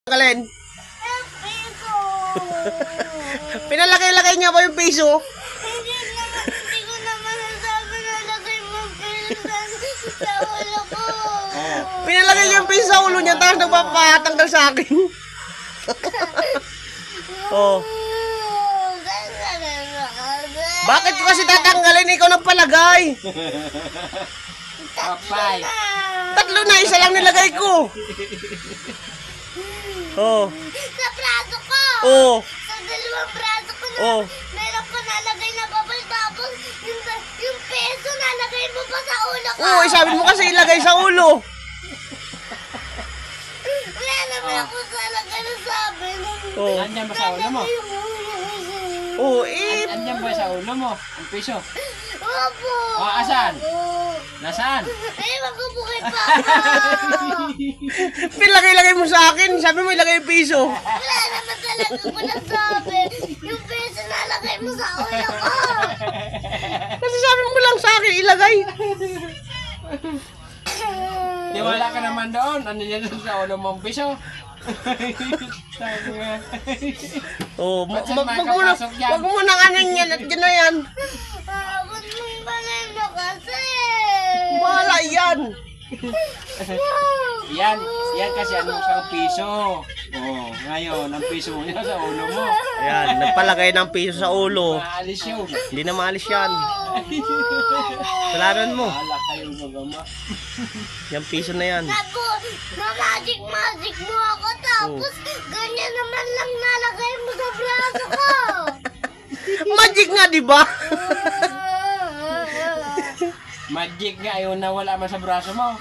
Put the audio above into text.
Kalin? Piso. Pinalagay-lagay niya ba yung piso? Hindi ko naman nasabi na lagay mo piso sa ulo ko. Pinalagay niya yung piso sa ulo niya tapos nagpapatanggal sa akin. Oh. Bakit ko kasi tatanggalin? Ikaw nagpalagay. Papay. Tatlo na, isa lang nilagay ko. Oh. Sa braso ko. Oh. Sa dalawang braso ko na. Oh. Meron ko nalagay na bubble tapos yung peso nalagay mo pa sa ulo ko. Oh, sabi mo kasi ilagay sa ulo. Wala naman ako talaga nasabi. Oh. Andyan ba sa ulo mo? Oh, eh. Andyan ba sa ulo mo? Ang piso. Opo. Oh, asan? Nasaan? Ay, magkabukay pa. Pinalagay-lagay mo sa akin. Sabi mo ilagay yung piso. Wala naman talaga ko nasabi. Yung peso nalagay mo sa ulo ko. Kasi sabi mo lang sa akin ilagay. Di wala ka naman doon. Ano yan sa ulo mong piso? Oh, Ba't saan makakapasok yan? wag mo nang anan yan at dyan na yan. Ba't mong balay mo kasi? Bahala yan. Yan kasi ano sa piso. Oh, ngayon, ang piso mo yan sa ulo mo. Ayan, nagpalagay ng piso sa ulo. Maalis yun. Hindi na maalis yan. Salaran mo. Bahala kayong magama. Yung piso na yan. Tapos, na-magic mo ako. Tapos, ganyan naman lang nalagay mo sa braso ko. Magic nga, di ba? Magic nga, ayaw na wala man sa braso mo.